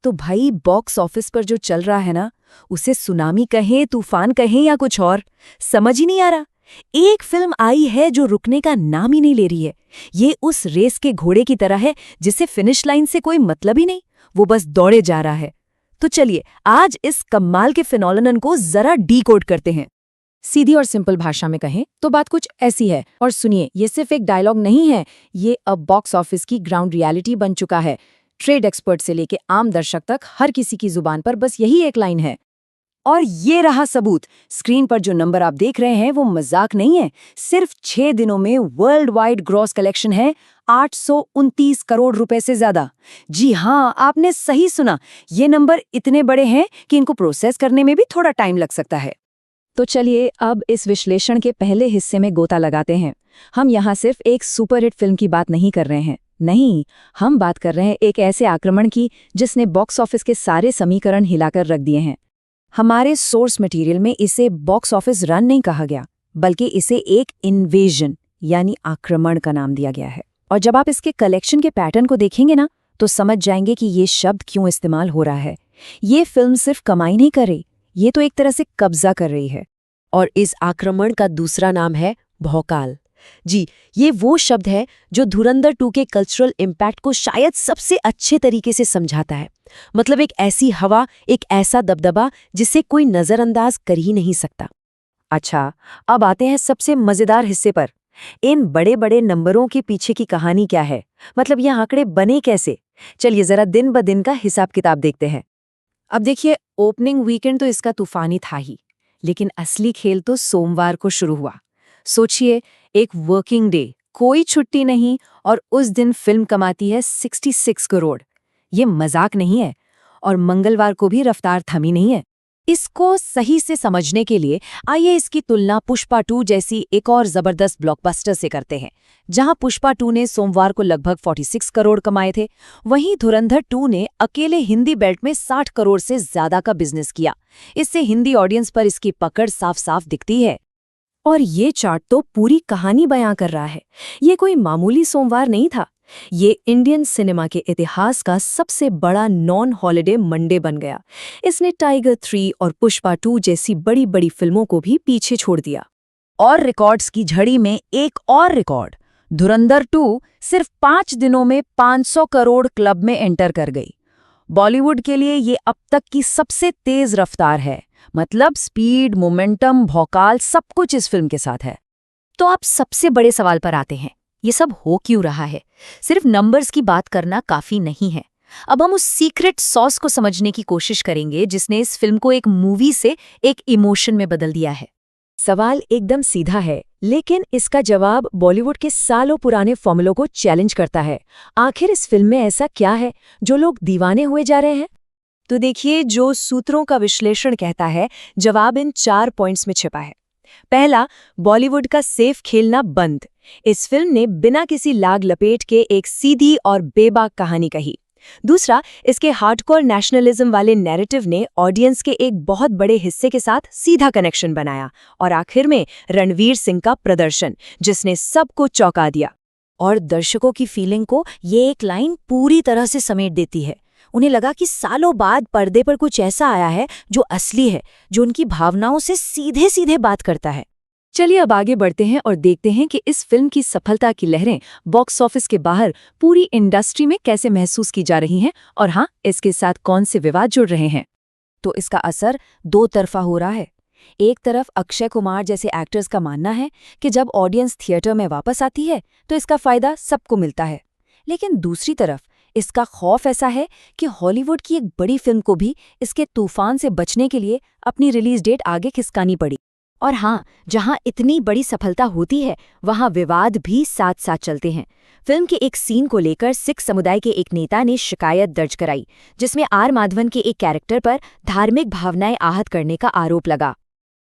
तो भाई box office पर जो चल रहा है ना, उसे सुनामी कहें, तूफान कहें या कुछ और, समझ ही नहीं आ रहा। एक फिल्म आई है जो रुकने का नाम ही नहीं ले रही है। ये उस रेस के घोड़े की तरह है जिसे फिनिश लाइन से कोई मतलब ही नहीं, वो बस दौड़े जा रहा है। तो चलिए आज इस कमाल के फिनोमेनन को जरा डीकोड करते हैं। सीधी और सिंपल भाषा में कहें तो बात कुछ ऐसी है। और सुनिए, ये सिर्फ एक डायलॉग नहीं है, ये अब बॉक्स ऑफिस की ग्राउंड रियलिटी बन चुका है। ट्रेड एक्सपर्ट से लेके आम दर्शक तक हर किसी की जुबान पर बस यही एक लाइन है। और ये रहा सबूत। स्क्रीन पर जो नंबर आप देख रहे हैं वो मजाक नहीं है। सिर्फ 6 दिनों में वर्ल्ड वाइड ग्रॉस कलेक्शन है 829 करोड़ रुपए से ज्यादा। जी हाँ, आपने सही सुना। ये नंबर इतने बड़े हैं कि इनको प्रोसेस करने में भी थोड़ा टाइम लग सकता है। तो चलिए अब इस विश्लेषण के पहले हिस्से में गोता लगाते हैं। हम यहाँ सिर्फ एक सुपरहिट फिल्म की बात नहीं कर रहे हैं, नहीं, हम बात कर रहे हैं एक ऐसे आक्रमण की जिसने बॉक्स ऑफिस के सारे समीकरण हिलाकर रख दिए हैं। हमारे सोर्स मटेरियल में इसे बॉक्स ऑफिस रन नहीं कहा गया, बल्कि इसे एक इन्वेजन यानी आक्रमण का नाम दिया गया है। और जब आप इसके कलेक्शन के पैटर्न को देखेंगे ना, तो समझ जाएंगे कि ये शब्द क्यों इस्तेमाल हो रहा है। ये फिल्म सिर्फ कमाई नहीं कर रही, ये तो एक तरह से कब्जा कर रही है। और इस आक्रमण का दूसरा नाम है भौकाल। जी, ये वो शब्द है जो धुरंधर 2 के कल्चरल इम्पैक्ट को शायद सबसे अच्छे तरीके से समझाता है। मतलब एक ऐसी हवा, एक ऐसा दबदबा जिसे कोई नजरअंदाज कर ही नहीं सकता। अच्छा, अब आते हैं सबसे मजेदार हिस्से पर। इन बड़े बड़े नंबरों के पीछे की कहानी क्या है? मतलब ये आंकड़े बने कैसे? चलिए जरा दिन ब दिन का हिसाब किताब देखते हैं। अब देखिए, ओपनिंग वीकेंड तो इसका तूफानी था ही, लेकिन असली खेल तो सोमवार को शुरू हुआ। सोचिए, एक वर्किंग डे, कोई छुट्टी नहीं, और उस दिन फिल्म कमाती है 66 करोड़। ये मजाक नहीं है। और मंगलवार को भी रफ्तार थमी नहीं है। इसको सही से समझने के लिए आइए इसकी तुलना पुष्पा 2 जैसी एक और जबरदस्त ब्लॉकबस्टर से करते हैं। जहां पुष्पा 2 ने सोमवार को लगभग 46 करोड़ कमाए थे, वहीं धुरंधर 2 ने अकेले हिंदी बेल्ट में 60 करोड़ से ज्यादा का बिजनेस किया। इससे हिंदी ऑडियंस पर इसकी पकड़ साफ साफ दिखती है। और ये चार्ट तो पूरी कहानी बयां कर रहा है। ये कोई मामूली सोमवार नहीं था, ये इंडियन सिनेमा के इतिहास का सबसे बड़ा नॉन हॉलिडे मंडे बन गया। इसने टाइगर 3 और पुष्पा 2 जैसी बड़ी बड़ी फिल्मों को भी पीछे छोड़ दिया। और रिकॉर्ड्स की झड़ी में एक और रिकॉर्ड, धुरंधर 2 सिर्फ 5 दिनों में 500 करोड़ क्लब में एंटर कर गई। बॉलीवुड के लिए ये अब तक की सबसे तेज रफ्तार है। मतलब स्पीड, मोमेंटम, भौकाल सब कुछ इस फिल्म के साथ है। तो आप सबसे बड़े सवाल पर आते हैं, ये सब हो क्यों रहा है? सिर्फ नंबर्स की बात करना काफी नहीं है। अब हम उस सीक्रेट सॉस को समझने की कोशिश करेंगे जिसने इस फिल्म को एक मूवी से एक इमोशन में बदल दिया है। सवाल एकदम सीधा है, लेकिन इसका जवाब बॉलीवुड के सालों पुराने फॉर्मूलों को चैलेंज करता है। आखिर इस फिल्म में ऐसा क्या है जो लोग दीवाने हुए जा रहे हैं? तो देखिए, जो सूत्रों का विश्लेषण कहता है, जवाब इन 4 पॉइंट्स में छिपा है। पहला, बॉलीवुड का सेफ खेलना बंद। इस फिल्म ने बिना किसी लाग लपेट के एक सीधी और बेबाक कहानी कही। दूसरा, इसके हार्डकोर नेशनलिज्म वाले नैरेटिव ने ऑडियंस के एक बहुत बड़े हिस्से के साथ सीधा कनेक्शन बनाया। और आखिर में रणवीर सिंह का प्रदर्शन, जिसने सबको चौंका दिया। और दर्शकों की फीलिंग को ये एक लाइन पूरी तरह से समेट देती है। उन्हें लगा कि सालों बाद पर्दे पर कुछ ऐसा आया है जो असली है, जो उनकी भावनाओं से सीधे सीधे बात करता है। चलिए अब आगे बढ़ते हैं और देखते हैं कि इस फिल्म की सफलता की लहरें बॉक्स ऑफिस के बाहर पूरी इंडस्ट्री में कैसे महसूस की जा रही हैं, और हाँ, इसके साथ कौन से विवाद जुड़ रहे हैं। तो इसका असर 2 तरफा हो रहा है। एक तरफ अक्षय कुमार जैसे एक्टर्स का मानना है कि जब ऑडियंस थिएटर में वापस आती है तो इसका फायदा सबको मिलता है। लेकिन दूसरी तरफ इसका खौफ ऐसा है कि हॉलीवुड की एक बड़ी फिल्म को भी इसके तूफान से बचने के लिए अपनी रिलीज डेट आगे खिसकानी पड़ी। और हाँ, जहाँ इतनी बड़ी सफलता होती है वहाँ विवाद भी साथ साथ चलते हैं। फिल्म के एक सीन को लेकर सिख समुदाय के एक नेता ने शिकायत दर्ज कराई, जिसमें आर माधवन के एक कैरेक्टर पर धार्मिक भावनाएं आहत करने का आरोप लगा।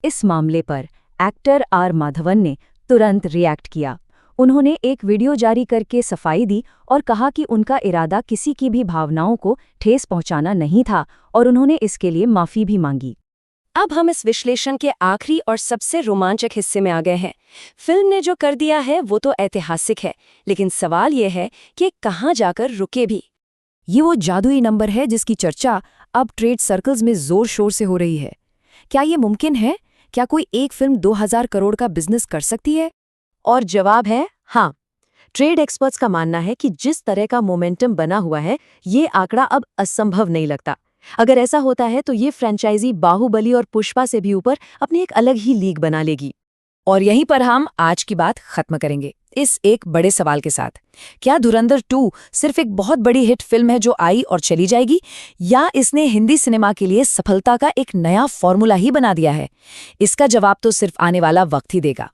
इस मामले पर एक्टर आर माधवन ने तुरंत रिएक्ट किया। उन्होंने एक वीडियो जारी करके सफाई दी और कहा कि उनका इरादा किसी की भी भावनाओं को ठेस पहुंचाना नहीं था, और उन्होंने इसके लिए माफी भी मांगी। अब हम इस विश्लेषण के आखिरी और सबसे रोमांचक हिस्से में आ गए हैं। फिल्म ने जो कर दिया है वो तो ऐतिहासिक है, लेकिन सवाल ये है कि कहाँ जाकर रुके भी। ये वो जादुई नंबर है जिसकी चर्चा अब ट्रेड सर्कल्स में जोर शोर से हो रही है। क्या ये मुमकिन है? क्या कोई एक फिल्म 2000 करोड़ का बिजनेस कर सकती है? और जवाब है हाँ। ट्रेड एक्सपर्ट्स का मानना है कि जिस तरह का मोमेंटम बना हुआ है, ये आंकड़ा अब असंभव नहीं लगता। अगर ऐसा होता है तो ये फ्रेंचाइजी बाहुबली और पुष्पा से भी ऊपर अपनी एक अलग ही लीग बना लेगी। और यहीं पर हम आज की बात खत्म करेंगे इस एक बड़े सवाल के साथ। क्या धुरंधर 2 सिर्फ एक बहुत बड़ी हिट फिल्म है जो आई और चली जाएगी, या इसने हिंदी सिनेमा के लिए सफलता का एक नया फॉर्मूला ही बना दिया है? इसका जवाब तो सिर्फ आने वाला वक्त ही देगा।